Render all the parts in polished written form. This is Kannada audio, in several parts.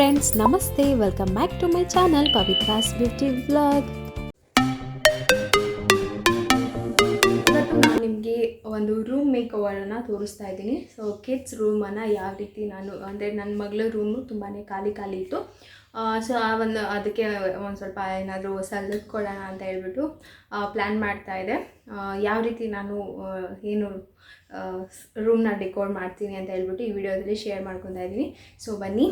ಫ್ರೆಂಡ್ಸ್, ನಮಸ್ತೆ. Welcome back to my channel Pavithra's beauty vlog. ಇವತ್ತು ನಾನು ನಿಮಗೆ ಒಂದು ರೂಮ್ ಮೇಕ್ ಓವರನ್ನು ತೋರಿಸ್ತಾ ಇದ್ದೀನಿ. ಸೊ ಕಿಡ್ಸ್ ರೂಮನ್ನು ಯಾವ ರೀತಿ ನಾನು ಅಂದರೆ ನನ್ನ ಮಗಳ ರೂಮು ತುಂಬಾ ಖಾಲಿ ಇತ್ತು. ಸೊ ಅದಕ್ಕೆ ಒಂದು ಸ್ವಲ್ಪ ಏನಾದರೂ ಸಲ್ಲಿಸ್ಕೊಡೋಣ ಅಂತ ಹೇಳ್ಬಿಟ್ಟು ಪ್ಲ್ಯಾನ್ ಮಾಡ್ತಾಯಿದ್ದೆ. ಯಾವ ರೀತಿ ನಾನು ಏನು ರೂಮ್ನ ಡೆಕೋರ್ ಮಾಡ್ತೀನಿ ಅಂತ ಹೇಳ್ಬಿಟ್ಟು ಈ ವಿಡಿಯೋದಲ್ಲಿ ಶೇರ್ ಮಾಡ್ಕೊತಾ ಇದ್ದೀನಿ. ಸೊ ಬನ್ನಿ,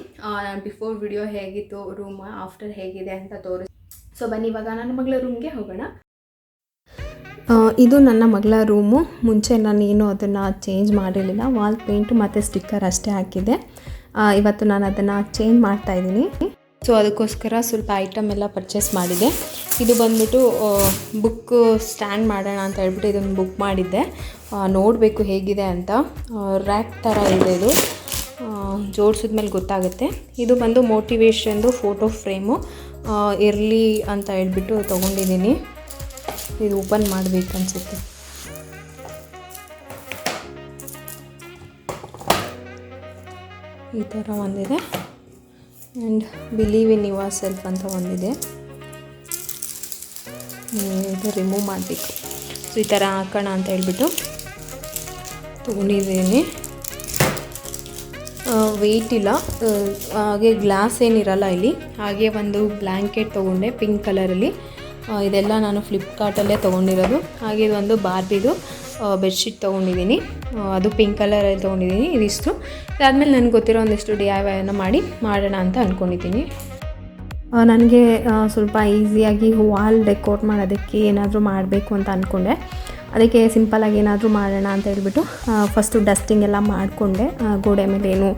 ಬಿಫೋರ್ ವಿಡಿಯೋ ಹೇಗಿತ್ತು, ರೂಮ್ ಆಫ್ಟರ್ ಹೇಗಿದೆ ಅಂತ ತೋರಿಸಿ. ಸೊ ಬನ್ನಿ, ಇವಾಗ ನನ್ನ ಮಗಳ ರೂಮ್ಗೆ ಹೋಗೋಣ. ಇದು ನನ್ನ ಮಗಳ ರೂಮು. ಮುಂಚೆ ನಾನು ಏನು ಅದನ್ನು ಚೇಂಜ್ ಮಾಡಿರಲಿಲ್ಲ, ವಾಲ್ ಪೇಂಟ್ ಮತ್ತು ಸ್ಟಿಕ್ಕರ್ ಅಷ್ಟೇ ಹಾಕಿದ್ದೆ. ಇವತ್ತು ನಾನು ಅದನ್ನು ಚೇಂಜ್ ಮಾಡ್ತಾಯಿದ್ದೀನಿ. ಸೊ ಅದಕ್ಕೋಸ್ಕರ ಸ್ವಲ್ಪ ಐಟಮ್ ಎಲ್ಲ ಪರ್ಚೇಸ್ ಮಾಡಿದೆ. ಇದು ಬಂದ್ಬಿಟ್ಟು ಬುಕ್ ಸ್ಟ್ಯಾಂಡ್ ಮಾಡೋಣ ಅಂತ ಹೇಳ್ಬಿಟ್ಟು ಇದನ್ನು ಬುಕ್ ಮಾಡಿದ್ದೆ. ನೋಡಬೇಕು ಹೇಗಿದೆ ಅಂತ. ರ್ಯಾಕ್ ಥರ ಇದೆ, ಇದು ಜೋಡಿಸಿದ್ಮೇಲೆ ಗೊತ್ತಾಗುತ್ತೆ. ಇದು ಬಂದು ಮೋಟಿವೇಶನ್ದು ಫೋಟೋ ಫ್ರೇಮು ಇರಲಿ ಅಂತ ಹೇಳ್ಬಿಟ್ಟು ತೊಗೊಂಡಿದ್ದೀನಿ. ಇದು ಓಪನ್ ಮಾಡಬೇಕು ಅನಿಸುತ್ತೆ. ಈ ಥರ ಒಂದಿದೆ. And believe in your self ಅಂತ ಒಂದಿದೆ. ಇದು ರಿಮೂವ್ ಮಾಡಬೇಕು. ಸೊ ಈ ಥರ ಹಾಕೋಣ ಅಂತ ಹೇಳ್ಬಿಟ್ಟು ತೊಗೊಂಡಿದ್ದೀನಿ. ವೆಯ್ಟ್ ಇಲ್ಲ, ಹಾಗೆ ಗ್ಲಾಸ್ ಏನಿರಲ್ಲ ಇಲ್ಲಿ. ಹಾಗೆ ಒಂದು ಬ್ಲ್ಯಾಂಕೆಟ್ ತೊಗೊಂಡೆ ಪಿಂಕ್ ಕಲರಲ್ಲಿ. ಇದೆಲ್ಲ ನಾನು ಫ್ಲಿಪ್ಕಾರ್ಟಲ್ಲೇ ತೊಗೊಂಡಿರೋದು. ಹಾಗೆ ಇದೊಂದು ಬಾರ್ಬಿದು ಬೆಡ್ಶೀಟ್ ತೊಗೊಂಡಿದ್ದೀನಿ, ಅದು ಪಿಂಕ್ ಕಲರಲ್ಲಿ ತೊಗೊಂಡಿದ್ದೀನಿ. ಇದಿಷ್ಟು ಅದಾದಮೇಲೆ ನನಗೆ ಗೊತ್ತಿರೋ ಒಂದಿಷ್ಟು DIYನ ಮಾಡೋಣ ಅಂತ ಅಂದ್ಕೊಂಡಿದ್ದೀನಿ. ನನಗೆ ಸ್ವಲ್ಪ ಈಸಿಯಾಗಿ ವಾಲ್ ಡೆಕೋರ್ ಮಾಡೋದಕ್ಕೆ ಏನಾದರೂ ಮಾಡಬೇಕು ಅಂತ ಅಂದ್ಕೊಂಡೆ. ಅದಕ್ಕೆ ಸಿಂಪಲಾಗಿ ಏನಾದರೂ ಮಾಡೋಣ ಅಂತ ಹೇಳ್ಬಿಟ್ಟು ಫಸ್ಟು ಡಸ್ಟಿಂಗ್ ಎಲ್ಲ ಮಾಡಿಕೊಂಡೆ. ಗೋಡೆ ಮೇಲೆ ಏನು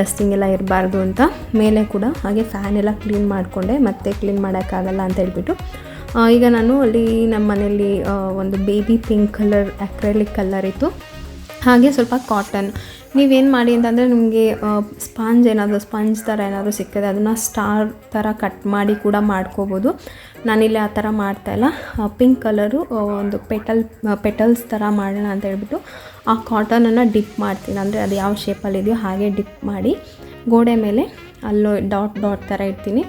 ಡಸ್ಟಿಂಗ್ ಎಲ್ಲ ಇರಬಾರ್ದು ಅಂತ ಮೇಲೆ ಕೂಡ ಹಾಗೆ ಫ್ಯಾನ್ ಎಲ್ಲ ಕ್ಲೀನ್ ಮಾಡಿಕೊಂಡೆ. ಮತ್ತೆ ಕ್ಲೀನ್ ಮಾಡೋಕ್ಕಾಗಲ್ಲ ಅಂತ ಹೇಳ್ಬಿಟ್ಟು ಈಗ ನಾನು ಅಲ್ಲಿ ನಮ್ಮ ಮನೆಯಲ್ಲಿ ಒಂದು baby pink colour acrylic colour ಇತ್ತು. ಹಾಗೆ ಸ್ವಲ್ಪ ಕಾಟನ್. ನೀವೇನು ಮಾಡಿ ಅಂತಂದರೆ ನಿಮಗೆ ಸ್ಪಂಜ್ ಥರ ಏನಾದರೂ ಸಿಕ್ಕಿದೆ ಅದನ್ನು ಸ್ಟಾರ್ ಥರ ಕಟ್ ಮಾಡಿ ಕೂಡ ಮಾಡ್ಕೋಬೋದು. ನಾನಿಲ್ಲಿ ಆ ಥರ ಮಾಡ್ತಾಯಿಲ್ಲ. ಪಿಂಕ್ ಕಲರು ಒಂದು ಪೆಟಲ್ಸ್ ಥರ ಮಾಡೋಣ ಅಂತ ಹೇಳ್ಬಿಟ್ಟು ಆ ಕಾಟನನ್ನು ಡಿಪ್ ಮಾಡ್ತೀನಿ. ಅಂದರೆ ಅದು ಯಾವ ಶೇಪಲ್ಲಿದೆಯೋ ಹಾಗೆ ಡಿಪ್ ಮಾಡಿ ಗೋಡೆ ಮೇಲೆ ಅಲ್ಲೋ ಡಾಟ್ ಥರ ಇಡ್ತೀನಿ.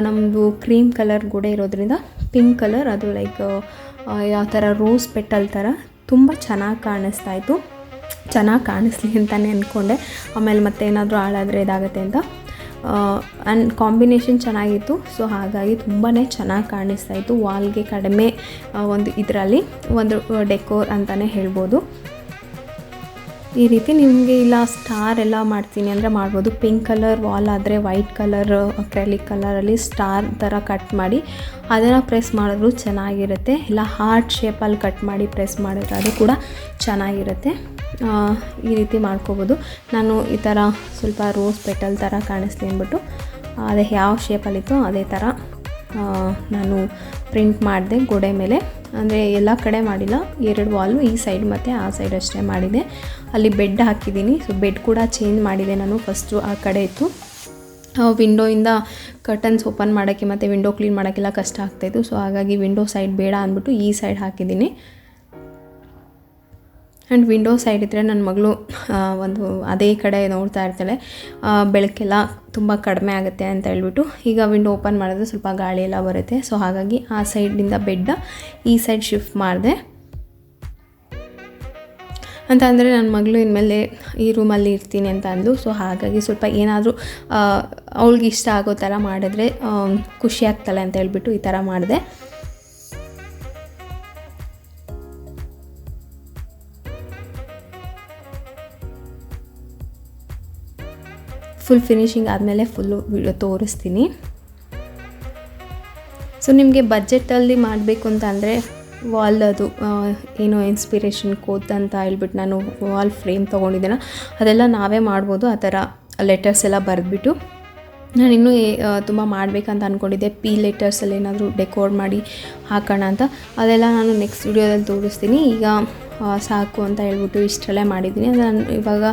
ನಮ್ಮದು ಕ್ರೀಮ್ ಕಲರ್ ಗೋಡೆ ಇರೋದ್ರಿಂದ ಪಿಂಕ್ ಕಲರ್ ಅದು ಲೈಕ್ ಯಾವ ಥರ ರೋಸ್ ಪೆಟಲ್ ಥರ ತುಂಬ ಚೆನ್ನಾಗಿ ಕಾಣಿಸ್ತಾಯಿತ್ತು. ಚೆನ್ನಾಗಿ ಕಾಣಿಸ್ಲಿ ಅಂತಲೇ ಅಂದ್ಕೊಂಡೆ. ಆಮೇಲೆ ಮತ್ತೆ ಏನಾದರೂ ಹಾಳಾದರೆ ಇದಾಗುತ್ತೆ ಅಂತ. ಆ್ಯಂಡ್ ಕಾಂಬಿನೇಷನ್ ಚೆನ್ನಾಗಿತ್ತು. ಸೊ ಹಾಗಾಗಿ ತುಂಬಾ ಚೆನ್ನಾಗಿ ಕಾಣಿಸ್ತಾಯಿತ್ತು. ವಾಲ್ಗೆ ಕಡಿಮೆ ಒಂದು ಇದರಲ್ಲಿ ಒಂದು ಡೆಕೋರ್ ಅಂತಲೇ ಹೇಳ್ಬೋದು. ಈ ರೀತಿ ನಿಮಗೆ ಇಲ್ಲ ಸ್ಟಾರ್ ಎಲ್ಲ ಮಾಡ್ತೀನಿ ಅಂದರೆ ಮಾಡ್ಬೋದು. ಪಿಂಕ್ ಕಲರ್ ವಾಲ್ ಆದರೆ ವೈಟ್ ಕಲರ್ ಅಕ್ರೆಲಿಕ್ ಕಲರಲ್ಲಿ ಸ್ಟಾರ್ ಥರ ಕಟ್ ಮಾಡಿ ಅದನ್ನು ಪ್ರೆಸ್ ಮಾಡಿದ್ರು ಚೆನ್ನಾಗಿರುತ್ತೆ. ಇಲ್ಲ ಹಾರ್ಟ್ ಶೇಪಲ್ಲಿ ಕಟ್ ಮಾಡಿ ಪ್ರೆಸ್ ಮಾಡಿದ್ರೆ ಅದು ಕೂಡ ಚೆನ್ನಾಗಿರುತ್ತೆ. ಈ ರೀತಿ ಮಾಡ್ಕೋಬೋದು. ನಾನು ಈ ಥರ ಸ್ವಲ್ಪ ರೋಸ್ ಪೆಟಲ್ ಥರ ಕಾಣಿಸ್ಲಿ ಅಂದ್ಬಿಟ್ಟು ಅದೇ ಯಾವ ಶೇಪಲ್ಲಿತ್ತೋ ಅದೇ ಥರ ನಾನು ಪ್ರಿಂಟ್ ಮಾಡಿದೆ ಗೋಡೆ ಮೇಲೆ. ಅಂದರೆ ಎಲ್ಲ ಕಡೆ ಮಾಡಿಲ್ಲ, 2 ವಾಲು ಈ ಸೈಡ್ ಮತ್ತು ಆ ಸೈಡ್ ಅಷ್ಟೇ ಮಾಡಿದೆ. ಅಲ್ಲಿ ಬೆಡ್ ಹಾಕಿದ್ದೀನಿ. ಸೊ ಬೆಡ್ ಕೂಡ ಚೇಂಜ್ ಮಾಡಿದೆ ನಾನು. ಫಸ್ಟು ಆ ಕಡೆ ಇತ್ತು, ವಿಂಡೋಯಿಂದ ಕರ್ಟನ್ಸ್ ಓಪನ್ ಮಾಡೋಕ್ಕೆ ಮತ್ತು ವಿಂಡೋ ಕ್ಲೀನ್ ಮಾಡೋಕ್ಕೆಲ್ಲ ಕಷ್ಟ ಆಗ್ತಾಯಿತ್ತು. ಸೊ ಹಾಗಾಗಿ ವಿಂಡೋ ಸೈಡ್ ಬೇಡ ಅಂದ್ಬಿಟ್ಟು ಈ ಸೈಡ್ ಹಾಕಿದ್ದೀನಿ. ಆ್ಯಂಡ್ ವಿಂಡೋ ಸೈಡ್ ಇದ್ದರೆ ನನ್ನ ಮಗಳು ಒಂದು ಅದೇ ಕಡೆ ನೋಡ್ತಾ ಇರ್ತಾಳೆ. ಬೆಳಕೆಲ್ಲ ತುಂಬ ಕಡಿಮೆ ಆಗುತ್ತೆ ಅಂತ ಹೇಳ್ಬಿಟ್ಟು ಈಗ ವಿಂಡೋ ಓಪನ್ ಮಾಡಿದ್ರೆ ಸ್ವಲ್ಪ ಗಾಳಿ ಎಲ್ಲ ಬರುತ್ತೆ. ಸೊ ಹಾಗಾಗಿ ಆ ಸೈಡಿಂದ ಬೆಡ್ಡ ಈ ಸೈಡ್ ಶಿಫ್ಟ್ ಮಾಡಿದೆ. ಅಂತ ಅಂದರೆ ನನ್ನ ಮಗಳು ಇನ್ಮೇಲೆ ಈ ರೂಮಲ್ಲಿ ಇರ್ತೀನಿ ಅಂತ ಅಂದ್ಲು. ಸೊ ಹಾಗಾಗಿ ಸ್ವಲ್ಪ ಏನಾದರೂ ಅವಳಿಗೆ ಇಷ್ಟ ಆಗೋ ಥರ ಮಾಡಿದ್ರೆ ಖುಷಿ ಆಗ್ತಾಳೆ ಅಂತ ಹೇಳ್ಬಿಟ್ಟು ಈ ಥರ ಮಾಡಿದೆ. ಫುಲ್ ಫಿನಿಶಿಂಗ್ ಆದಮೇಲೆ ಫುಲ್ಲು ವಿಡಿಯೋ ತೋರಿಸ್ತೀನಿ. ಸೊ ನಿಮಗೆ ಬಜೆಟಲ್ಲಿ ಮಾಡಬೇಕು ಅಂತ ಅಂದರೆ ವಾಲ್ ಅದು ಏನೋ ಇನ್ಸ್ಪಿರೇಷನ್ ಕೋಟ್ ಅಂತ ಹೇಳ್ಬಿಟ್ಟು ನಾನು ವಾಲ್ ಫ್ರೇಮ್ ತೊಗೊಂಡಿದ್ದೇನೆ. ಅದೆಲ್ಲ ನಾವೇ ಮಾಡ್ಬೋದು. ಆ ಥರ ಲೆಟರ್ಸ್ ಎಲ್ಲ ಬರೆದ್ಬಿಟ್ಟು ನಾನು ಇನ್ನೂ ತುಂಬ ಮಾಡಬೇಕಂತ ಅಂದ್ಕೊಂಡಿದ್ದೆ. ಲೆಟರ್ಸಲ್ಲಿ ಏನಾದರೂ ಡೆಕೋರ್ ಮಾಡಿ ಹಾಕೋಣ ಅಂತ. ಅದೆಲ್ಲ ನಾನು ನೆಕ್ಸ್ಟ್ ವಿಡಿಯೋದಲ್ಲಿ ತೋರಿಸ್ತೀನಿ. ಈಗ ಸಾಕು ಅಂತ ಹೇಳ್ಬಿಟ್ಟು ಇಷ್ಟರಲ್ಲೇ ಮಾಡಿದ್ದೀನಿ. ನಾನು ಇವಾಗ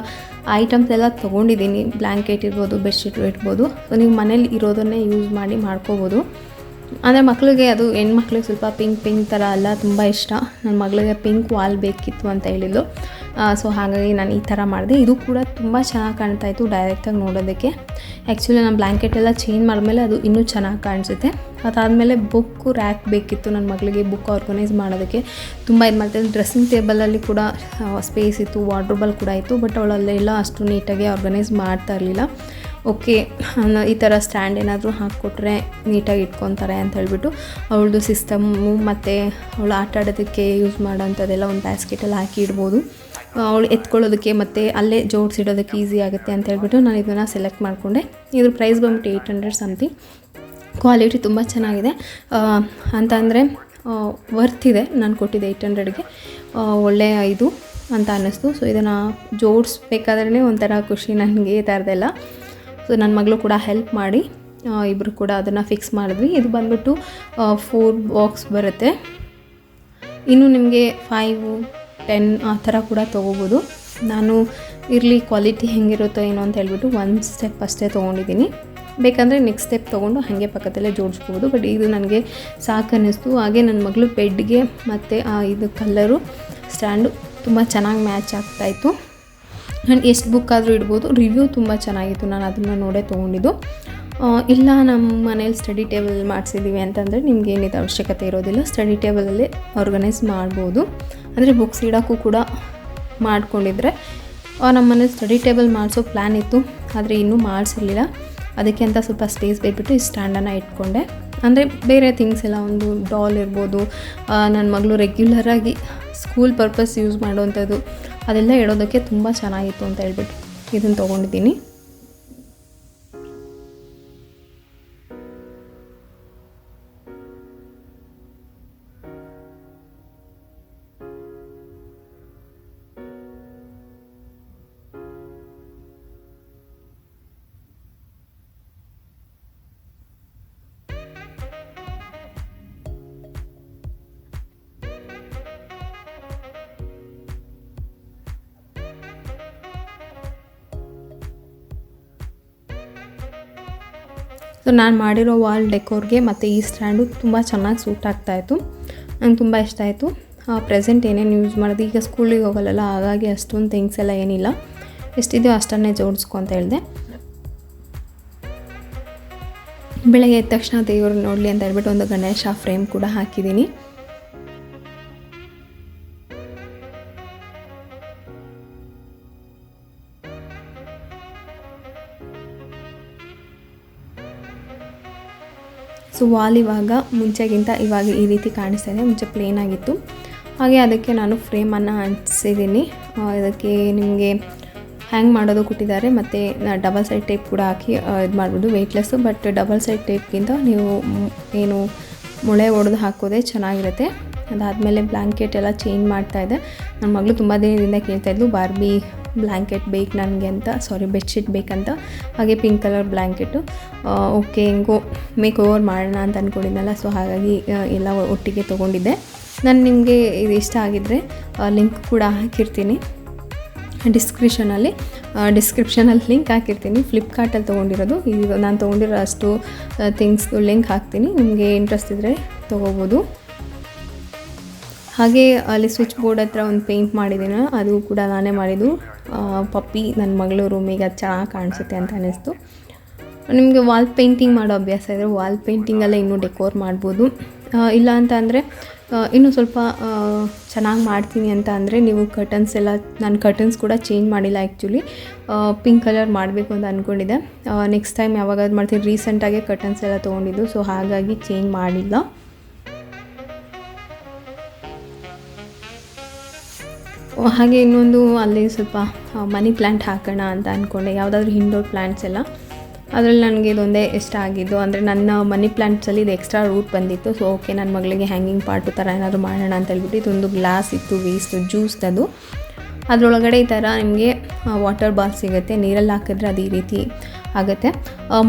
ಐಟಮ್ಸ್ ಎಲ್ಲ ತೊಗೊಂಡಿದ್ದೀನಿ. ಬ್ಲ್ಯಾಂಕೆಟ್ ಇರ್ಬೋದು, ಬೆಡ್ಶೀಟ್ ಇರ್ಬೋದು. ಸೊ ನೀವು ಮನೇಲಿ ಇರೋದನ್ನೇ ಯೂಸ್ ಮಾಡಿ ಮಾಡ್ಕೋಬೋದು. ಅಂದರೆ ಮಕ್ಕಳಿಗೆ ಅದು ಹೆಣ್ಮಕ್ಳಿಗೆ ಸ್ವಲ್ಪ ಪಿಂಕ್ ಥರ ಎಲ್ಲ ತುಂಬ ಇಷ್ಟ. ನನ್ನ ಮಗಳಿಗೆ ಪಿಂಕ್ ವಾಲ್ ಬೇಕಿತ್ತು ಅಂತ ಹೇಳಿದ್ಲು. ಸೊ ಹಾಗಾಗಿ ನಾನು ಈ ಥರ ಮಾಡಿದೆ. ಇದು ಕೂಡ ತುಂಬ ಚೆನ್ನಾಗಿ ಕಾಣ್ತಾಯಿತ್ತು ಡೈರೆಕ್ಟಾಗಿ ನೋಡೋದಕ್ಕೆ. ಆ್ಯಕ್ಚುಲಿ ನಾನು ಬ್ಲ್ಯಾಂಕೆಟ್ ಎಲ್ಲ ಚೇಂಜ್ ಮಾಡಿದ್ಮೇಲೆ ಅದು ಇನ್ನೂ ಚೆನ್ನಾಗಿ ಕಾಣಿಸುತ್ತೆ. ಅದಾದಮೇಲೆ ಬುಕ್ಕು ರ್ಯಾಕ್ ಬೇಕಿತ್ತು ನನ್ನ ಮಗಳಿಗೆ, ಬುಕ್ ಆರ್ಗನೈಸ್ ಮಾಡೋದಕ್ಕೆ ತುಂಬ ಇದು ಮಾಡ್ತಾಯಿದ್ದು. ಡ್ರೆಸ್ಸಿಂಗ್ ಟೇಬಲಲ್ಲಿ ಕೂಡ ಸ್ಪೇಸ್ ಇತ್ತು, ವಾರ್ಡ್ರೋಬಲ್ ಕೂಡ ಇತ್ತು, ಬಟ್ ಅವಳಲ್ಲೆಲ್ಲ ಅಷ್ಟು ನೀಟಾಗಿ ಆರ್ಗನೈಸ್ ಮಾಡ್ತಾ ಇರಲಿಲ್ಲ. ಓಕೆ, ಈ ಥರ ಸ್ಟ್ಯಾಂಡ್ ಏನಾದರೂ ಹಾಕ್ಕೊಟ್ರೆ ನೀಟಾಗಿ ಇಟ್ಕೊತಾರೆ ಅಂತ ಹೇಳ್ಬಿಟ್ಟು ಅವಳದು ಸಿಸ್ಟಮ್ಮು ಮತ್ತು ಅವಳು ಆಟ ಆಡೋದಕ್ಕೆ ಯೂಸ್ ಮಾಡೋಂಥದ್ದೆಲ್ಲ ಒಂದು ಬ್ಯಾಸ್ಕೆಟಲ್ಲಿ ಹಾಕಿ ಇಡ್ಬೋದು. ಅವಳು ಎತ್ಕೊಳ್ಳೋದಕ್ಕೆ ಮತ್ತು ಅಲ್ಲೇ ಜೋಡಿಸಿಡೋದಕ್ಕೆ ಈಸಿ ಆಗುತ್ತೆ ಅಂತ ಹೇಳ್ಬಿಟ್ಟು ನಾನು ಇದನ್ನು ಸೆಲೆಕ್ಟ್ ಮಾಡಿಕೊಂಡೆ. ಇದ್ರ ಪ್ರೈಸ್ ಬಂದ್ಬಿಟ್ಟು 800 ಸಮಥಿಂಗ್. ಕ್ವಾಲಿಟಿ ತುಂಬ ಚೆನ್ನಾಗಿದೆ ಅಂತ ಅಂದರೆ ವರ್ತ್ ಇದೆ. ನಾನು ಕೊಟ್ಟಿದ್ದೆ 800ಗೆ, ಒಳ್ಳೆಯ ಇದು ಅಂತ ಅನ್ನಿಸ್ತು. ಸೊ ಇದನ್ನು ಜೋಡಿಸ್ಬೇಕಾದ್ರೇ ಒಂಥರ ಖುಷಿ ನನಗೆ ಈ ಥರದ್ದೆಲ್ಲ. ಸೊ ನನ್ನ ಮಗಳು ಕೂಡ ಹೆಲ್ಪ್ ಮಾಡಿ ಇಬ್ಬರು ಕೂಡ ಅದನ್ನು ಫಿಕ್ಸ್ ಮಾಡಿದ್ವಿ. ಇದು ಬಂದ್ಬಿಟ್ಟು 4 ಬಾಕ್ಸ್ ಬರುತ್ತೆ. ಇನ್ನು ನಿಮಗೆ 5, 10 ಆ ಥರ ಕೂಡ ತೊಗೋಬೋದು. ನಾನು ಇರಲಿ ಕ್ವಾಲಿಟಿ ಹೆಂಗಿರುತ್ತೋ ಏನೋ ಅಂತ ಹೇಳ್ಬಿಟ್ಟು 1 ಸ್ಟೆಪ್ ಅಷ್ಟೇ ತೊಗೊಂಡಿದ್ದೀನಿ. ಬೇಕಂದರೆ ನೆಕ್ಸ್ಟ್ ಸ್ಟೆಪ್ ತೊಗೊಂಡು ಹಾಗೆ ಪಕ್ಕದಲ್ಲೇ ಜೋಡಿಸ್ಬೋದು. ಬಟ್ ಇದು ನನಗೆ ಸಾಕು ಅನ್ನಿಸ್ತು. ಹಾಗೆ ನನ್ನ ಮಗಳು ಬೆಡ್ಗೆ ಮತ್ತು ಇದು ಕಲ್ಲರು ಸ್ಟ್ಯಾಂಡು ತುಂಬ ಚೆನ್ನಾಗಿ ಮ್ಯಾಚ್ ಆಗ್ತಾಯಿತ್ತು. ನಾನು ಎಷ್ಟು ಬುಕ್ ಆದರೂ ಇಡ್ಬೋದು. ರಿವ್ಯೂ ತುಂಬ ಚೆನ್ನಾಗಿತ್ತು, ನಾನು ಅದನ್ನು ನೋಡೇ ತೊಗೊಂಡಿದ್ದು. ಇಲ್ಲ ನಮ್ಮ ಮನೇಲಿ ಸ್ಟಡಿ ಟೇಬಲ್ ಮಾಡಿಸಿದ್ದೀವಿ ಅಂತಂದರೆ ನಿಮ್ಗೆ ಏನಿದೆ ಅವಶ್ಯಕತೆ ಇರೋದಿಲ್ಲ. ಸ್ಟಡಿ ಟೇಬಲಲ್ಲಿ ಆರ್ಗನೈಸ್ ಮಾಡ್ಬೋದು. ಅಂದರೆ ಬುಕ್ಸ್ ಇಡೋಕ್ಕೂ ಕೂಡ ಮಾಡ್ಕೊಂಡಿದ್ರೆ ನಮ್ಮ ಮನೇಲಿ ಸ್ಟಡಿ ಟೇಬಲ್ ಮಾಡಿಸೋ ಪ್ಲ್ಯಾನ್ ಇತ್ತು, ಆದರೆ ಇನ್ನೂ ಮಾಡಿಸಿರಲಿಲ್ಲ. ಅದಕ್ಕೆ ಅಂತ ಸ್ವಲ್ಪ ಸ್ಪೇಸ್ ಬೇಕಿಬಿಟ್ಟು ಈ ಸ್ಟ್ಯಾಂಡನ್ನು ಇಟ್ಕೊಂಡೆ. ಅಂದರೆ ಬೇರೆ ಥಿಂಗ್ಸ್ ಎಲ್ಲ, ಒಂದು ಡಾಲ್ ಇರ್ಬೋದು, ನನ್ನ ಮಗಳು ರೆಗ್ಯುಲರಾಗಿ ಸ್ಕೂಲ್ ಪರ್ಪಸ್ ಯೂಸ್ ಮಾಡೋವಂಥದ್ದು, ಅದೆಲ್ಲ ಇಡೋದಕ್ಕೆ ತುಂಬ ಚೆನ್ನಾಗಿತ್ತು ಅಂತ ಹೇಳ್ಬಿಟ್ಟು ಇದನ್ನು ತೊಗೊಂಡಿದ್ದೀನಿ. ಸೊ ನಾನು ಮಾಡಿರೋ ವಾಲ್ ಡೆಕೋರ್ಗೆ ಮತ್ತು ಈ ಸ್ಟ್ಯಾಂಡು ತುಂಬ ಚೆನ್ನಾಗಿ ಸೂಟ್ ಆಗ್ತಾಯಿತ್ತು. ನಂಗೆ ತುಂಬ ಇಷ್ಟ ಆಯಿತು. ಪ್ರೆಸೆಂಟ್ ಏನೇನು ಯೂಸ್ ಮಾಡೋದು, ಈಗ ಸ್ಕೂಲಿಗೆ ಹೋಗಲ್ಲ, ಹಾಗಾಗಿ ಅಷ್ಟೊಂದು ಥಿಂಗ್ಸ್ ಎಲ್ಲ ಏನಿಲ್ಲ, ಎಷ್ಟಿದೆಯೋ ಅಷ್ಟನ್ನೇ ಜೋಡಿಸ್ಕೊ ಅಂತ ಹೇಳಿದೆ. ಬೆಳಗ್ಗೆ ಎದ್ದ ತಕ್ಷಣ ದೇವರು ನೋಡಲಿ ಅಂತ ಹೇಳ್ಬಿಟ್ಟು ಒಂದು ಗಣೇಶ ಫ್ರೇಮ್ ಕೂಡ ಹಾಕಿದ್ದೀನಿ. ಸೊ ವಾಲ್ ಇವಾಗ ಮುಂಚೆಗಿಂತ ಇವಾಗ ಈ ರೀತಿ ಕಾಣಿಸ್ತಾ ಇದೆ. ಮುಂಚೆ ಪ್ಲೇನ್ ಆಗಿತ್ತು. ಹಾಗೆ ಅದಕ್ಕೆ ನಾನು ಫ್ರೇಮನ್ನು ಅಂಟಿಸಿದ್ದೀನಿ. ಇದಕ್ಕೆ ನಿಮಗೆ ಹ್ಯಾಂಗ್ ಮಾಡೋದು ಕೊಟ್ಟಿದ್ದಾರೆ, ಮತ್ತು ಡಬಲ್ ಸೈಡ್ ಟೇಪ್ ಕೂಡ ಹಾಕಿ ಇದು ಮಾಡ್ಬೋದು. ವೆಯ್ಟ್ಲೆಸ್ಸು, ಬಟ್ ಡಬಲ್ ಸೈಡ್ ಟೇಪ್ಗಿಂತ ನೀವು ಏನು ಮೊಳೆ ಹೊಡೆದು ಹಾಕೋದೇ ಚೆನ್ನಾಗಿರುತ್ತೆ. ಅದಾದಮೇಲೆ ಬ್ಲ್ಯಾಂಕೆಟ್ ಎಲ್ಲ ಚೇಂಜ್ ಮಾಡ್ತಾಯಿದ್ದೆ. ನನ್ನ ಮಗಳು ತುಂಬ ದಿನದಿಂದ ಕೇಳ್ತಾಯಿದ್ಲು ಬಾರ್ಬಿ ಬ್ಲ್ಯಾಂಕೆಟ್ ಬೇಕು ನನಗೆ ಅಂತ, ಬೆಡ್ಶೀಟ್ ಬೇಕಂತ. ಹಾಗೆ ಪಿಂಕ್ ಕಲರ್ ಬ್ಲ್ಯಾಂಕೆಟು. ಓಕೆ, ಹೆಂಗೋ ಮೇಕೋವರ್ ಮಾಡೋಣ ಅಂತ ಅಂದ್ಕೊಂಡಿದ್ದೆನಲ್ಲ, ಸೊ ಹಾಗಾಗಿ ಎಲ್ಲ ಒಟ್ಟಿಗೆ ತೊಗೊಂಡಿದ್ದೆ. ನಾನು ನಿಮಗೆ ಇದು ಇಷ್ಟ ಆಗಿದ್ದರೆ ಲಿಂಕ್ ಕೂಡ ಹಾಕಿರ್ತೀನಿ ಡಿಸ್ಕ್ರಿಪ್ಷನಲ್ಲಿ ಲಿಂಕ್ ಹಾಕಿರ್ತೀನಿ. ಫ್ಲಿಪ್ಕಾರ್ಟಲ್ಲಿ ತೊಗೊಂಡಿರೋದು. ಈಗ ನಾನು ತೊಗೊಂಡಿರೋ ಅಷ್ಟು ಥಿಂಗ್ಸ್ದು ಲಿಂಕ್ ಹಾಕ್ತೀನಿ, ನಿಮಗೆ ಇಂಟ್ರೆಸ್ಟ್ ಇದ್ದರೆ ತೊಗೋಬೋದು. ಹಾಗೆ ಅಲ್ಲಿ ಸ್ವಿಚ್ ಬೋರ್ಡ್ ಹತ್ರ ಒಂದು ಪೇಂಟ್ ಮಾಡಿದ್ದೀನಿ, ಅದು ಕೂಡ ನಾನೇ ಮಾಡಿದ್ದು. ಪಪ್ಪಿ ನನ್ನ ಮಗಳು ರೂಮಿಗೆ ಅದು ಚೆನ್ನಾಗಿ ಕಾಣಿಸುತ್ತೆ ಅಂತ ಅನ್ನಿಸ್ತು. ನಿಮಗೆ ವಾಲ್ ಪೇಂಟಿಂಗ್ ಮಾಡೋ ಅಭ್ಯಾಸ ಇದ್ದರೆ ವಾಲ್ ಪೇಂಟಿಂಗಲ್ಲೇ ಇನ್ನೂ ಡೆಕೋರ್ ಮಾಡ್ಬೋದು. ಇಲ್ಲ ಅಂತ ಅಂದರೆ ಇನ್ನೂ ಸ್ವಲ್ಪ ಚೆನ್ನಾಗಿ ಮಾಡ್ತೀನಿ ಅಂತ ಅಂದರೆ ನೀವು ಕರ್ಟನ್ಸ್ ಎಲ್ಲ, ನಾನು ಕರ್ಟನ್ಸ್ ಕೂಡ ಚೇಂಜ್ ಮಾಡಿಲ್ಲ ಆ್ಯಕ್ಚುಲಿ. ಪಿಂಕ್ ಕಲರ್ ಮಾಡಬೇಕು ಅಂತ ಅಂದ್ಕೊಂಡಿದ್ದೆ. ನೆಕ್ಸ್ಟ್ ಟೈಮ್ ಯಾವಾಗಾದ್ರು ಮಾಡ್ತೀನಿ. ರೀಸೆಂಟಾಗೆ ಕರ್ಟನ್ಸ್ ಎಲ್ಲ ತೊಗೊಂಡಿದ್ದು, ಸೊ ಹಾಗಾಗಿ ಚೇಂಜ್ ಮಾಡಿಲ್ಲ. ಹಾಗೆ ಇನ್ನೊಂದು ಅಲ್ಲಿ ಸ್ವಲ್ಪ ಮನಿ ಪ್ಲ್ಯಾಂಟ್ ಹಾಕೋಣ ಅಂತ ಅಂದ್ಕೊಂಡೆ. ಯಾವುದಾದ್ರೂ ಇಂಡೋರ್ ಪ್ಲ್ಯಾಂಟ್ಸ್ ಎಲ್ಲ, ಅದರಲ್ಲಿ ನನಗೆ ಇದೊಂದೇ ಇಷ್ಟ ಆಗಿದ್ದು. ಅಂದರೆ ನನ್ನ ಮನಿ ಪ್ಲ್ಯಾಂಟ್ಸಲ್ಲಿ ಇದು ಎಕ್ಸ್ಟ್ರಾ ರೂಟ್ ಬಂದಿತ್ತು. ಸೊ ಓಕೆ, ನನ್ನ ಮಗಳಿಗೆ ಹ್ಯಾಂಗಿಂಗ್ ಪಾರ್ಟು ಥರ ಏನಾದರೂ ಮಾಡೋಣ ಅಂತ ಹೇಳ್ಬಿಟ್ಟು ಇದೊಂದು ಗ್ಲಾಸ್ ಇತ್ತು, ವೇಸ್ಟ್ ಜ್ಯೂಸ್ದು. ಅದರೊಳಗಡೆ ಈ ಥರ ನಿಮಗೆ ವಾಟರ್ ಬಾಲ್ ಸಿಗುತ್ತೆ. ನೀರಲ್ಲಿ ಹಾಕಿದ್ರೆ ಅದು ಈ ರೀತಿ ಆಗುತ್ತೆ.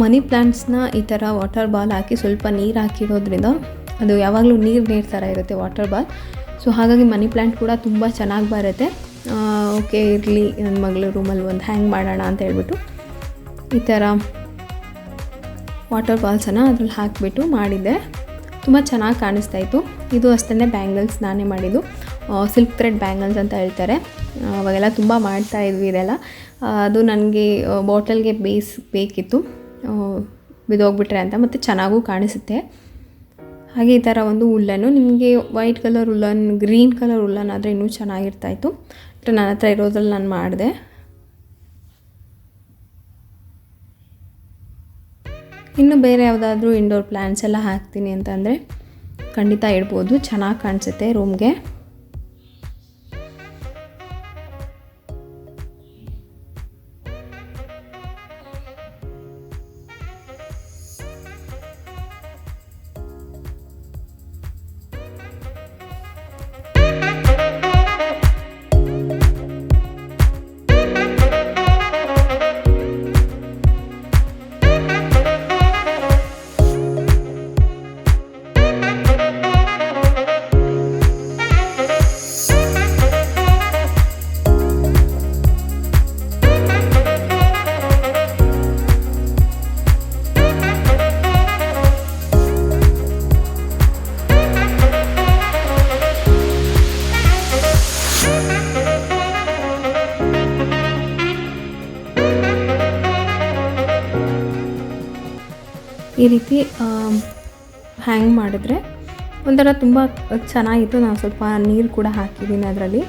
ಮನಿ ಪ್ಲ್ಯಾಂಟ್ಸ್ನ ಈ ಥರ ವಾಟರ್ ಬಾಲ್ ಹಾಕಿ ಸ್ವಲ್ಪ ನೀರು ಹಾಕಿರೋದ್ರಿಂದ ಅದು ಯಾವಾಗಲೂ ನೀರು ಥರ ಇರುತ್ತೆ ವಾಟರ್ ಬಾಲ್. ಸೊ ಹಾಗಾಗಿ ಮನಿ ಪ್ಲ್ಯಾಂಟ್ ಕೂಡ ತುಂಬ ಚೆನ್ನಾಗಿ ಬರುತ್ತೆ. ಓಕೆ ಇರಲಿ, ನನ್ನ ಮಗಳು ರೂಮಲ್ಲಿ ಒಂದು ಹ್ಯಾಂಗ್ ಮಾಡೋಣ ಅಂತ ಹೇಳ್ಬಿಟ್ಟು ಈ ಥರ ವಾಟರ್ ಬಾಲ್ಸನ್ನು ಅದ್ರಲ್ಲಿ ಹಾಕಿಬಿಟ್ಟು ಮಾಡಿದ್ದೆ. ತುಂಬ ಚೆನ್ನಾಗಿ ಕಾಣಿಸ್ತಾಯಿತ್ತು. ಇದು ಅಷ್ಟೇ ಬ್ಯಾಂಗಲ್ಸ್ ನಾನೇ ಮಾಡಿದ್ದು, ಸಿಲ್ಕ್ ಥ್ರೆಡ್ ಬ್ಯಾಂಗಲ್ಸ್ ಅಂತ ಹೇಳ್ತಾರೆ. ಅವಾಗೆಲ್ಲ ತುಂಬ ಮಾಡ್ತಾಯಿದ್ವಿ ಇದೆಲ್ಲ. ಅದು ನನಗೆ ಬಾಟಲ್ಗೆ ಬೇಕಿತ್ತು, ಬಿದ್ದೋಗ್ಬಿಟ್ರೆ ಅಂತ, ಮತ್ತು ಚೆನ್ನಾಗೂ ಕಾಣಿಸುತ್ತೆ. ಹಾಗೆ ಈ ಥರ ಒಂದು ಉಲ್ಲನ್ನು, ನಿಮಗೆ white colour woollen, green colour woollen ಆದರೆ ಇನ್ನೂ ಚೆನ್ನಾಗಿರ್ತಾಯಿತ್ತು. ನನ್ನ ಹತ್ರ ಇರೋದ್ರಲ್ಲಿ ನಾನು ಮಾಡಿದೆ. ಇನ್ನು ಬೇರೆ ಯಾವುದಾದ್ರೂ ಇಂಡೋರ್ ಪ್ಲ್ಯಾಂಟ್ಸ್ ಎಲ್ಲ ಹಾಕ್ತೀನಿ ಅಂತಂದರೆ ಖಂಡಿತ ಇಡ್ಬೋದು, ಚೆನ್ನಾಗಿ ಕಾಣಿಸುತ್ತೆ ರೂಮ್ಗೆ. ಈ ರೀತಿ ಹ್ಯಾಂಗ್ ಮಾಡಿದ್ರೆ ಒಂಥರ ತುಂಬ ಚೆನ್ನಾಗಿತ್ತು. ನಾನು ಸ್ವಲ್ಪ ನೀರು ಕೂಡ ಹಾಕಿದ್ದೀನಿ ಅದರಲ್ಲಿ,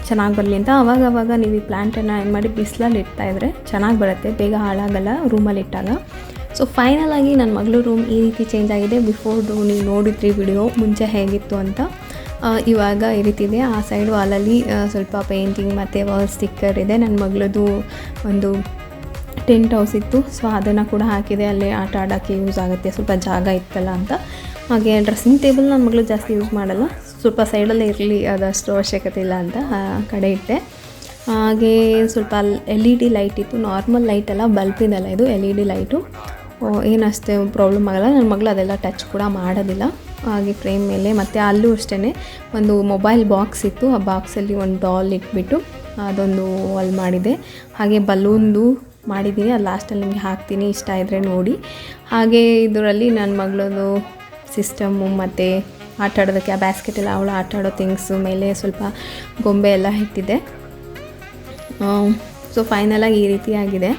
ಚೆನ್ನಾಗಿ ಬರಲಿ ಅಂತ. ಆವಾಗವಾಗ ನೀವು ಈ ಪ್ಲ್ಯಾಂಟನ್ನು ಏನು ಮಾಡಿ ಬಿಸಿಲಲ್ಲಿ ಇಡ್ತಾಯಿದ್ರೆ ಚೆನ್ನಾಗಿ ಬರುತ್ತೆ, ಬೇಗ ಹಾಳಾಗಲ್ಲ ರೂಮಲ್ಲಿ ಇಟ್ಟಾಗ. ಸೊ ಫೈನಲಾಗಿ ನನ್ನ ಮಗಳು ರೂಮ್ ಈ ರೀತಿ ಚೇಂಜ್ ಆಗಿದೆ. ಬಿಫೋರ್ಡು ನೀವು ನೋಡಿದ್ರಿ ವಿಡಿಯೋ ಮುಂಚೆ ಹೇಗಿತ್ತು ಅಂತ. ಇವಾಗ ಈ ರೀತಿ ಇದೆ. ಆ ಸೈಡ್ ವಾಲಲ್ಲಿ ಸ್ವಲ್ಪ ಪೇಂಟಿಂಗ್ ಮತ್ತು ವಾಲ್ ಸ್ಟಿಕ್ಕರ್ ಇದೆ. ನನ್ನ ಮಗಳದು ಒಂದು ಟೆಂಟ್ ಹೌಸ್ ಇತ್ತು, ಸೊ ಅದನ್ನು ಕೂಡ ಹಾಕಿದೆ. ಅಲ್ಲೇ ಆಟ ಆಡೋಕ್ಕೆ ಯೂಸ್ ಆಗುತ್ತೆ, ಸ್ವಲ್ಪ ಜಾಗ ಇತ್ತಲ್ಲ ಅಂತ. ಹಾಗೆ ಡ್ರೆಸ್ಸಿಂಗ್ ಟೇಬಲ್ ನನ್ನ ಮಗಳು ಜಾಸ್ತಿ ಯೂಸ್ ಮಾಡಲ್ಲ, ಸ್ವಲ್ಪ ಸೈಡಲ್ಲೇ ಇರಲಿ, ಅದಷ್ಟು ಅವಶ್ಯಕತೆ ಇಲ್ಲ ಅಂತ ಆ ಕಡೆ ಇಟ್ಟೆ. ಹಾಗೆ ಸ್ವಲ್ಪ LED ಲೈಟ್ ಇತ್ತು, ನಾರ್ಮಲ್ ಲೈಟ್ ಅಲ್ಲ, ಬಲ್ಬ್ ಇದೆಲ್ಲ, ಇದು LED ಲೈಟು. ಏನಷ್ಟೇ ಪ್ರಾಬ್ಲಮ್ ಆಗಲ್ಲ. ನನ್ನ ಮಗಳು ಅದೆಲ್ಲ ಟಚ್ ಕೂಡ ಮಾಡೋದಿಲ್ಲ. ಹಾಗೆ ಫ್ರೇಮ್ ಮೇಲೆ ಮತ್ತು ಅಲ್ಲೂ ಅಷ್ಟೇ ಒಂದು ಮೊಬೈಲ್ ಬಾಕ್ಸ್ ಇತ್ತು, ಆ ಬಾಕ್ಸಲ್ಲಿ ಒಂದು ಡಾಲ್ ಇಟ್ಬಿಟ್ಟು ಅದೊಂದು ವಾಲ್ ಮಾಡಿದೆ. ಹಾಗೆ ಬಲೂನ್ದು ಮಾಡಿದ್ದೀನಿ, ಅದು ಲಾಸ್ಟಲ್ಲಿ ನಿಮಗೆ ಹಾಕ್ತೀನಿ, ಇಷ್ಟ ಇದ್ದರೆ ನೋಡಿ. ಹಾಗೆ ಇದರಲ್ಲಿ ನನ್ನ ಮಗಳದು ಸಿಸ್ಟಮ್ಮು ಮತ್ತು ಆಟ ಆಡೋದಕ್ಕೆ ಆ ಬ್ಯಾಸ್ಕೆಟೆಲ್ಲ ಅವಳು ಆಟ ಆಡೋ ಥಿಂಗ್ಸು ಮೇಲೆ ಸ್ವಲ್ಪ ಗೊಂಬೆ ಎಲ್ಲ ಇಟ್ಟಿದೆ. ಸೊ ಫೈನಲಾಗಿ ಈ ರೀತಿ ಆಗಿದೆ.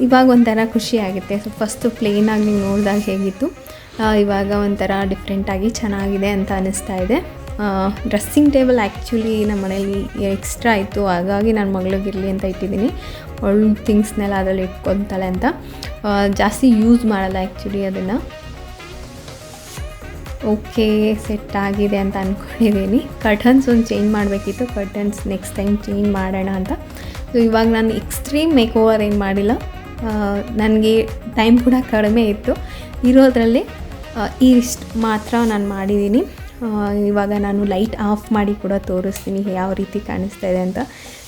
ಇವಾಗ ಒಂಥರ ಖುಷಿ ಆಗುತ್ತೆ. ಸೊ ಫಸ್ಟು ಪ್ಲೇನಾಗಿ ನೀವು ನೋಡಿದಾಗ ಹೇಗಿತ್ತು, ಇವಾಗ ಒಂಥರ ಡಿಫ್ರೆಂಟಾಗಿ ಚೆನ್ನಾಗಿದೆ ಅಂತ ಅನ್ನಿಸ್ತಾ ಇದೆ. ಡ್ರೆಸ್ಸಿಂಗ್ ಟೇಬಲ್ ಆ್ಯಕ್ಚುಲಿ ನಮ್ಮ ಮನೇಲಿ ಎಕ್ಸ್ಟ್ರಾ ಇತ್ತು, ಹಾಗಾಗಿ ನನ್ನ ಮಗಳಿಗಿರಲಿ ಅಂತ ಇಟ್ಟಿದ್ದೀನಿ. ಅವಳು ಥಿಂಗ್ಸ್ನೆಲ್ಲ ಅದರಲ್ಲಿ ಇಟ್ಕೊತಾಳೆ ಅಂತ. ಜಾಸ್ತಿ ಯೂಸ್ ಮಾಡಲ್ಲ ಆ್ಯಕ್ಚುಲಿ ಅದನ್ನು. ಓಕೆ, ಸೆಟ್ ಆಗಿದೆ ಅಂತ ಅಂದ್ಕೊಂಡಿದ್ದೀನಿ. ಕರ್ಟನ್ಸ್ ಒಂದು ಚೇಂಜ್ ಮಾಡಬೇಕಿತ್ತು, ಕರ್ಟನ್ಸ್ ನೆಕ್ಸ್ಟ್ ಟೈಮ್ ಚೇಂಜ್ ಮಾಡೋಣ ಅಂತ. ಸೊ ಇವಾಗ ನಾನು ಎಕ್ಸ್ಟ್ರೀಮ್ ಮೇಕೋವರ್ ಏನು ಮಾಡಿಲ್ಲ, ನನಗೆ ಟೈಮ್ ಕೂಡ ಕಡಿಮೆ ಇತ್ತು, ಇರೋದ್ರಲ್ಲಿ ಇಷ್ಟು ಮಾತ್ರ ನಾನು ಮಾಡಿದ್ದೀನಿ. ಇವಾಗ ನಾನು ಲೈಟ್ ಆಫ್ ಮಾಡಿ ಕೂಡ ತೋರಿಸ್ತೀನಿ ಯಾವ ರೀತಿ ಕಾಣಿಸ್ತಾ ಇದೆ ಅಂತ.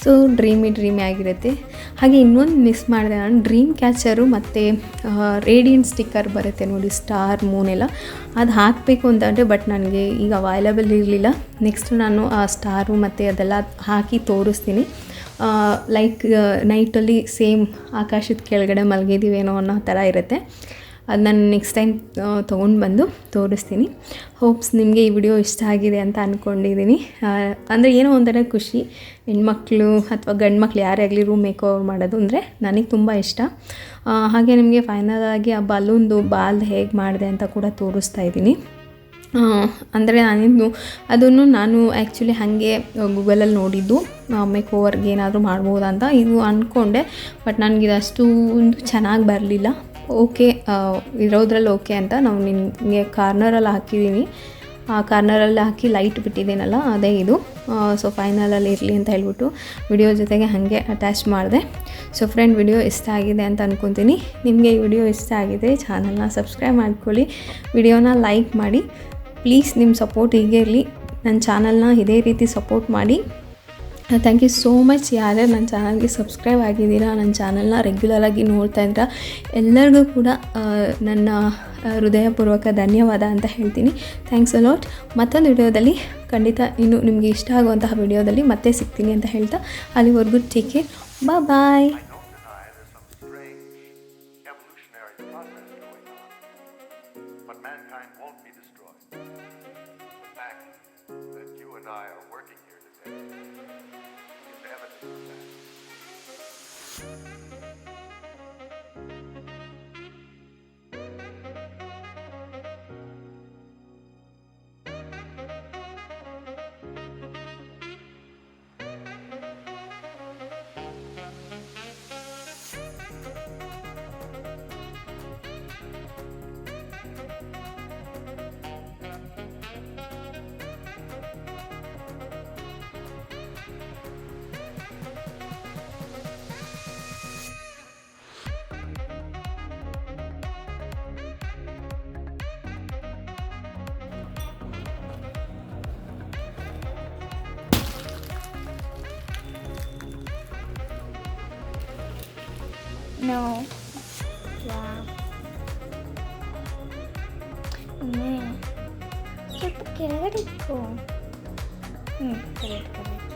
ಸೊ ಡ್ರೀಮಿ ಆಗಿರುತ್ತೆ. ಹಾಗೆ ಇನ್ನೊಂದು ಮಿಸ್ ಮಾಡಿದೆ ನಾನು, ಡ್ರೀಮ್ ಕ್ಯಾಚರು ಮತ್ತು ರೇಡಿಯಂಟ್ ಸ್ಟಿಕ್ಕರ್ ಬರುತ್ತೆ ನೋಡಿ, ಸ್ಟಾರ್ ಮೂನೆಲ್ಲ, ಅದು ಹಾಕಬೇಕು ಅಂತಂದರೆ ಬಟ್ ನನಗೆ ಈಗ ಅವೈಲಬಲ್ ಇರಲಿಲ್ಲ. ನೆಕ್ಸ್ಟ್ ನಾನು ಆ ಸ್ಟಾರು ಮತ್ತು ಅದೆಲ್ಲ ಹಾಕಿ ತೋರಿಸ್ತೀನಿ. ಲೈಕ್ ನೈಟಲ್ಲಿ ಸೇಮ್ ಆಕಾಶದ ಕೆಳಗಡೆ ಮಲಗಿದ್ದೀವೇನೋ ಅನ್ನೋ ಥರ ಇರುತ್ತೆ. ಅದು ನಾನು ನೆಕ್ಸ್ಟ್ ಟೈಮ್ ತೊಗೊಂಡು ಬಂದು ತೋರಿಸ್ತೀನಿ. ಹೋಪ್ಸ್ ನಿಮಗೆ ಈ ವಿಡಿಯೋ ಇಷ್ಟ ಆಗಿದೆ ಅಂತ ಅಂದ್ಕೊಂಡಿದ್ದೀನಿ. ಅಂದರೆ ಏನೋ ಒಂಥರ ಖುಷಿ, ಹೆಣ್ಮಕ್ಳು ಅಥವಾ ಗಂಡು ಮಕ್ಳು ಯಾರೇ ಆಗಲಿ ರೂಮ್ ಮೇಕೋವರ್ ಮಾಡೋದು ಅಂದರೆ ನನಗೆ ತುಂಬ ಇಷ್ಟ. ಹಾಗೆ ನಿಮಗೆ ಫೈನಲಾಗಿ ಆ ಬಲೂನ್ದು ಬಾಲ್ ಹೇಗೆ ಮಾಡಿದೆ ಅಂತ ಕೂಡ ತೋರಿಸ್ತಾ ಇದ್ದೀನಿ. ಅಂದರೆ ಅದನ್ನು ನಾನು ಆ್ಯಕ್ಚುಲಿ ಹಾಗೆ ಗೂಗಲಲ್ಲಿ ನೋಡಿದ್ದು ಮೇಕೋವರ್ಗೆ ಏನಾದರೂ ಮಾಡ್ಬೋದಾ ಅಂತ ಇದು ಅಂದ್ಕೊಂಡೆ. ಬಟ್ ನನಗಿದು ಅಷ್ಟು ಚೆನ್ನಾಗಿ ಬರಲಿಲ್ಲ. ಓಕೆ, ಇರೋದ್ರಲ್ಲಿ ಓಕೆ ಅಂತ ನಾವು ನಿನಗೆ ಕಾರ್ನರಲ್ಲಿ ಹಾಕಿದ್ದೀನಿ. ಆ ಕಾರ್ನರಲ್ಲಿ ಹಾಕಿ ಲೈಟ್ ಬಿಟ್ಟಿದ್ದೀನಲ್ಲ ಅದೇ ಇದು. ಸೊ ಫೈನಲಲ್ಲಿ ಇರಲಿ ಅಂತ ಹೇಳ್ಬಿಟ್ಟು ವಿಡಿಯೋ ಜೊತೆಗೆ ಹಾಗೆ ಅಟ್ಯಾಚ್ ಮಾಡಿದೆ. ಸೊ ಫ್ರೆಂಡ್, ವಿಡಿಯೋ ಇಷ್ಟ ಆಗಿದೆ ಅಂತ ಅಂದ್ಕೊತೀನಿ. ನಿಮಗೆ ಈ ವಿಡಿಯೋ ಇಷ್ಟ ಆಗಿದೆ ಚಾನಲ್ನ ಸಬ್ಸ್ಕ್ರೈಬ್ ಮಾಡ್ಕೊಳ್ಳಿ, ವಿಡಿಯೋನ ಲೈಕ್ ಮಾಡಿ ಪ್ಲೀಸ್. ನಿಮ್ಮ ಸಪೋರ್ಟ್ ಹೀಗೆ ಇರಲಿ, ನನ್ನ ಚಾನಲ್ನ ಇದೇ ರೀತಿ ಸಪೋರ್ಟ್ ಮಾಡಿ. Thank you so much. ಯಾರ್ಯಾರು ನನ್ನ ಚಾನಲ್ಗೆ ಸಬ್ಸ್ಕ್ರೈಬ್ ಆಗಿದ್ದೀರಾ, ನನ್ನ ಚಾನಲ್ನ ರೆಗ್ಯುಲರಾಗಿ ನೋಡ್ತಾ ಇದ್ದೀರಾ, ಎಲ್ಲರಿಗೂ ಕೂಡ ನನ್ನ ಹೃದಯಪೂರ್ವಕ ಧನ್ಯವಾದ ಅಂತ ಹೇಳ್ತೀನಿ. Thanks a lot. ಮತ್ತೊಂದು ವಿಡಿಯೋದಲ್ಲಿ ಖಂಡಿತ ಇನ್ನು ನಿಮಗೆ ಇಷ್ಟ ಆಗುವಂತಹ ವಿಡಿಯೋದಲ್ಲಿ ಮತ್ತೆ ಸಿಗ್ತೀನಿ ಅಂತ ಹೇಳ್ತಾ ಅಲ್ಲಿವರೆಗೂ take care, bye. joy. The fact that you and I are working here today is evidence of that. No. Yeah. ಸ್ವಲ್ಪ ಕೆಳಗಡೆ ಇಟ್ಕೋ. Correct correct.